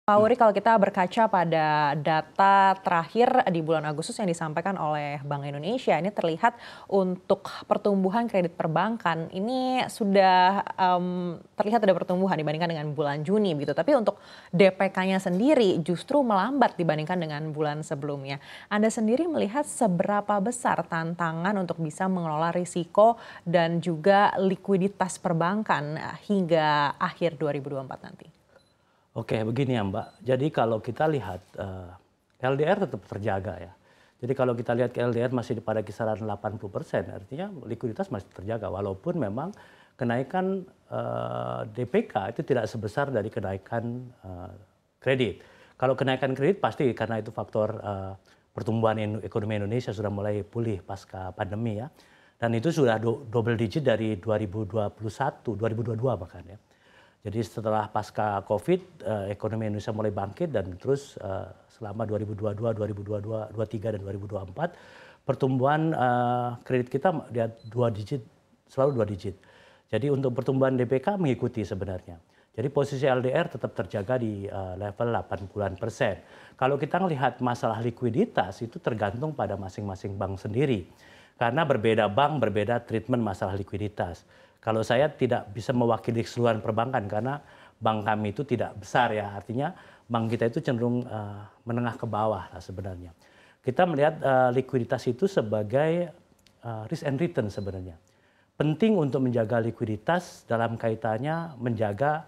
Pak Wuri, kalau kita berkaca pada data terakhir di bulan Agustus yang disampaikan oleh Bank Indonesia, ini terlihat untuk pertumbuhan kredit perbankan ini sudah terlihat ada pertumbuhan dibandingkan dengan bulan Juni begitu. Tapi untuk DPK-nya sendiri justru melambat dibandingkan dengan bulan sebelumnya. Anda sendiri melihat seberapa besar tantangan untuk bisa mengelola risiko dan juga likuiditas perbankan hingga akhir 2024 nanti? Oke, begini ya Mbak. Jadi kalau kita lihat LDR tetap terjaga ya. Jadi kalau kita lihat LDR masih pada kisaran 80%, artinya likuiditas masih terjaga. Walaupun memang kenaikan DPK itu tidak sebesar dari kenaikan kredit. Kalau kenaikan kredit pasti karena itu faktor pertumbuhan ekonomi Indonesia sudah mulai pulih pasca pandemi ya. Dan itu sudah double digit dari 2021, 2022 bahkan ya. Jadi setelah pasca COVID, ekonomi Indonesia mulai bangkit dan terus selama 2022, 2022, 2023 dan 2024 pertumbuhan kredit kita di 2 digit, selalu 2 digit. Jadi untuk pertumbuhan DPK mengikuti sebenarnya. Jadi posisi LDR tetap terjaga di level 80-an%. Kalau kita melihat masalah likuiditas itu tergantung pada masing-masing bank sendiri. Karena berbeda bank, berbeda treatment masalah likuiditas. Kalau saya tidak bisa mewakili keseluruhan perbankan karena bank kami itu tidak besar ya, artinya bank kita itu cenderung menengah ke bawah lah sebenarnya. Kita melihat likuiditas itu sebagai risk and return sebenarnya. Penting untuk menjaga likuiditas dalam kaitannya menjaga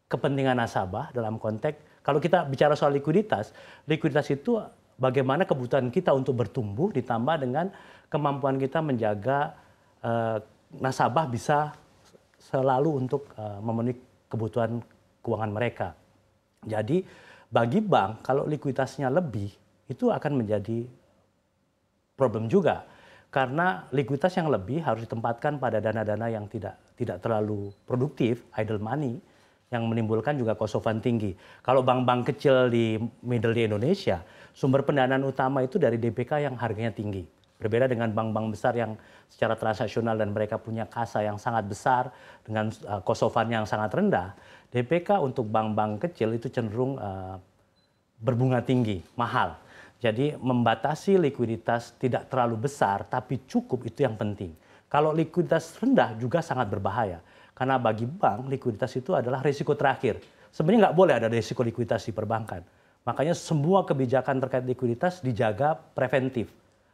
kepentingan nasabah dalam konteks, kalau kita bicara soal likuiditas itu bagaimana kebutuhan kita untuk bertumbuh ditambah dengan kemampuan kita menjaga nasabah bisa selalu untuk memenuhi kebutuhan keuangan mereka. Jadi bagi bank kalau likuiditasnya lebih itu akan menjadi problem juga karena likuiditas yang lebih harus ditempatkan pada dana-dana yang tidak terlalu produktif, idle money, yang menimbulkan juga cost of fund tinggi. Kalau bank-bank kecil di middle di Indonesia, sumber pendanaan utama itu dari DPK yang harganya tinggi. Berbeda dengan bank-bank besar yang secara transaksional dan mereka punya kasa yang sangat besar dengan cost of fund yang sangat rendah. DPK untuk bank-bank kecil itu cenderung berbunga tinggi, mahal. Jadi membatasi likuiditas tidak terlalu besar tapi cukup itu yang penting. Kalau likuiditas rendah juga sangat berbahaya. Karena bagi bank likuiditas itu adalah risiko terakhir. Sebenarnya nggak boleh ada risiko likuiditas di perbankan. Makanya semua kebijakan terkait likuiditas dijaga preventif.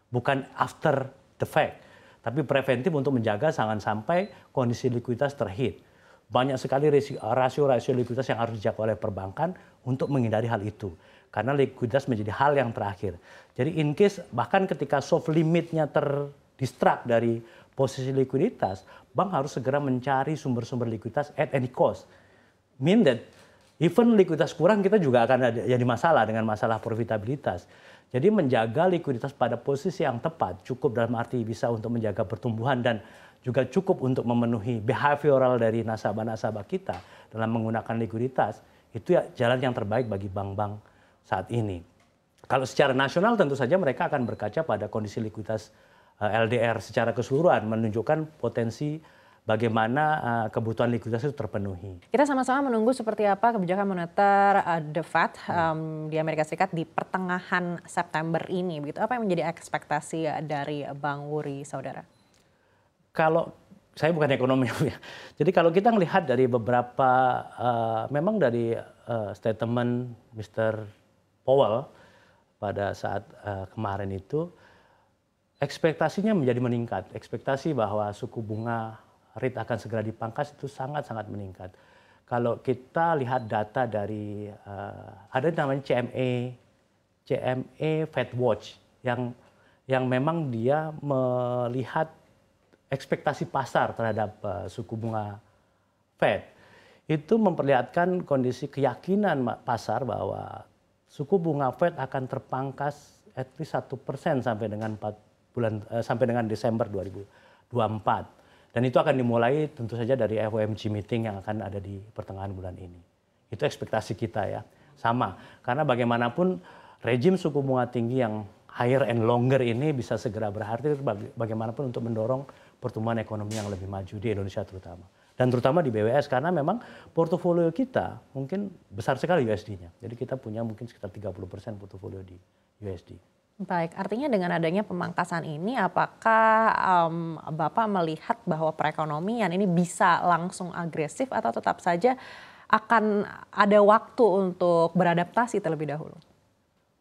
Bukan after the fact, tapi preventif untuk menjaga jangan sampai kondisi likuiditas terhit. Banyak sekali rasio-rasio likuiditas yang harus dijaga oleh perbankan untuk menghindari hal itu. Karena likuiditas menjadi hal yang terakhir. Jadi in case bahkan ketika soft limitnya terdistract dari posisi likuiditas, bank harus segera mencari sumber-sumber likuiditas at any cost. Mean that even likuiditas kurang kita juga akan jadi masalah dengan masalah profitabilitas. Jadi menjaga likuiditas pada posisi yang tepat cukup dalam arti bisa untuk menjaga pertumbuhan dan juga cukup untuk memenuhi behavioral dari nasabah-nasabah kita dalam menggunakan likuiditas itu ya jalan yang terbaik bagi bank-bank saat ini. Kalau secara nasional tentu saja mereka akan berkaca pada kondisi likuiditas LDR secara keseluruhan menunjukkan potensi bagaimana kebutuhan likuiditas itu terpenuhi. Kita sama-sama menunggu seperti apa kebijakan moneter The Fed di Amerika Serikat di pertengahan September ini. Begitu. Apa yang menjadi ekspektasi dari Bang Wuri, saudara? Kalau saya bukan ekonom ya. Jadi kalau kita melihat dari beberapa, memang dari statement Mr. Powell pada saat kemarin itu, ekspektasinya menjadi meningkat. Ekspektasi bahwa suku bunga rate akan segera dipangkas itu sangat-sangat meningkat. Kalau kita lihat data dari ada namanya CME Fed Watch yang memang dia melihat ekspektasi pasar terhadap suku bunga Fed itu memperlihatkan kondisi keyakinan pasar bahwa suku bunga Fed akan terpangkas at least 1% sampai dengan Desember 2024. Dan itu akan dimulai tentu saja dari FOMC meeting yang akan ada di pertengahan bulan ini. Itu ekspektasi kita ya. Sama, karena bagaimanapun rejim suku bunga tinggi yang higher and longer ini bisa segera berarti bagaimanapun untuk mendorong pertumbuhan ekonomi yang lebih maju di Indonesia terutama. Dan terutama di BWS karena memang portofolio kita mungkin besar sekali USD-nya. Jadi kita punya mungkin sekitar 30% portofolio di USD. Baik, artinya dengan adanya pemangkasan ini apakah Bapak melihat bahwa perekonomian ini bisa langsung agresif atau tetap saja akan ada waktu untuk beradaptasi terlebih dahulu?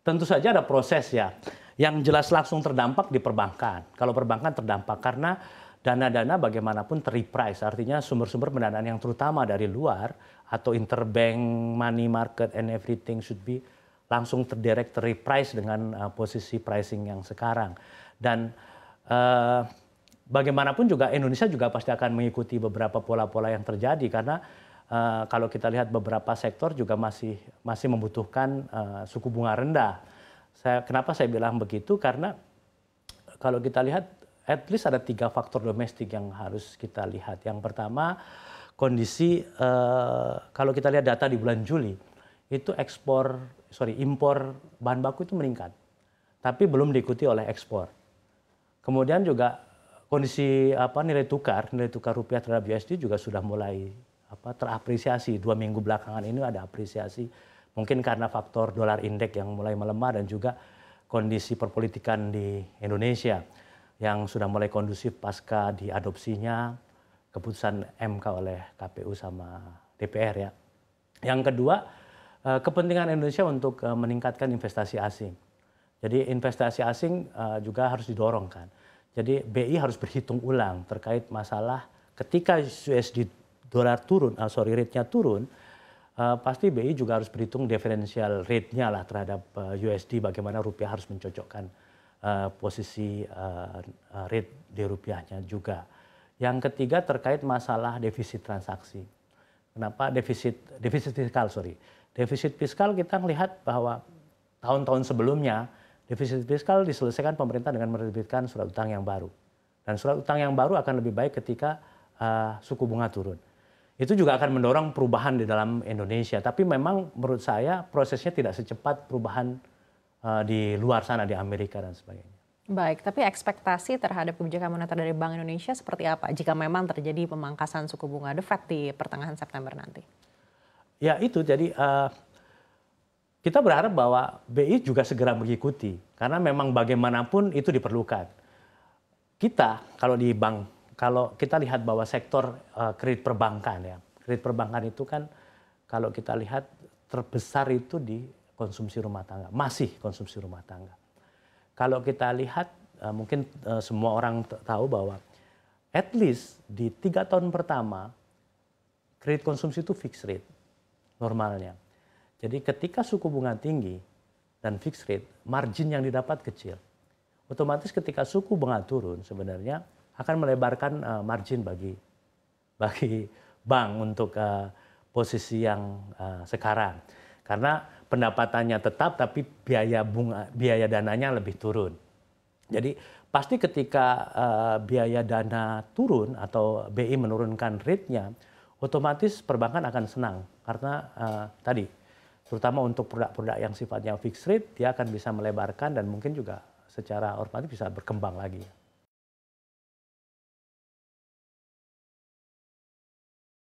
Tentu saja ada proses ya. Yang jelas langsung terdampak di perbankan. Kalau perbankan terdampak karena dana-dana bagaimanapun terreprice, artinya sumber-sumber pendanaan yang terutama dari luar atau interbank, money market and everything should be langsung terdirect terreprice dengan posisi pricing yang sekarang. Dan bagaimanapun juga Indonesia juga pasti akan mengikuti beberapa pola-pola yang terjadi karena kalau kita lihat beberapa sektor juga masih membutuhkan suku bunga rendah. Kenapa saya bilang begitu? Karena kalau kita lihat at least ada 3 faktor domestik yang harus kita lihat. Yang pertama kondisi kalau kita lihat data di bulan Juli itu impor bahan baku itu meningkat, tapi belum diikuti oleh ekspor. Kemudian juga kondisi nilai tukar rupiah terhadap USD juga sudah mulai terapresiasi. 2 minggu belakangan ini ada apresiasi, mungkin karena faktor dolar indeks yang mulai melemah dan juga kondisi perpolitikan di Indonesia yang sudah mulai kondusif pasca diadopsinya keputusan MK oleh KPU sama DPR ya. Yang kedua, kepentingan Indonesia untuk meningkatkan investasi asing. Jadi investasi asing juga harus didorongkan. Jadi BI harus berhitung ulang terkait masalah ketika USD dolar turun, rate-nya turun, pasti BI juga harus berhitung differential rate-nya lah terhadap USD, bagaimana rupiah harus mencocokkan posisi rate di rupiahnya juga. Yang ketiga terkait masalah defisit transaksi. Kenapa defisit fiskal, Defisit fiskal kita melihat bahwa tahun-tahun sebelumnya defisit fiskal diselesaikan pemerintah dengan menerbitkan surat utang yang baru. Dan surat utang yang baru akan lebih baik ketika suku bunga turun. Itu juga akan mendorong perubahan di dalam Indonesia. Tapi memang menurut saya prosesnya tidak secepat perubahan di luar sana, di Amerika dan sebagainya. Baik, tapi ekspektasi terhadap kebijakan moneter dari Bank Indonesia seperti apa jika memang terjadi pemangkasan suku bunga The Fed di pertengahan September nanti? Ya itu, jadi kita berharap bahwa BI juga segera mengikuti. Karena memang bagaimanapun itu diperlukan. Kita kalau di bank, kalau kita lihat bahwa sektor kredit perbankan ya. Kredit perbankan itu kan kalau kita lihat terbesar itu di konsumsi rumah tangga. Masih konsumsi rumah tangga. Kalau kita lihat mungkin semua orang tahu bahwa at least di 3 tahun pertama kredit konsumsi itu fixed rate. Normalnya. Jadi ketika suku bunga tinggi dan fixed rate, margin yang didapat kecil. Otomatis ketika suku bunga turun sebenarnya akan melebarkan margin bagi bank untuk posisi yang sekarang. Karena pendapatannya tetap tapi biaya dananya lebih turun. Jadi pasti ketika biaya dana turun atau BI menurunkan rate-nya, otomatis perbankan akan senang karena tadi terutama untuk produk-produk yang sifatnya fixed rate dia akan bisa melebarkan dan mungkin juga secara otomatis bisa berkembang lagi.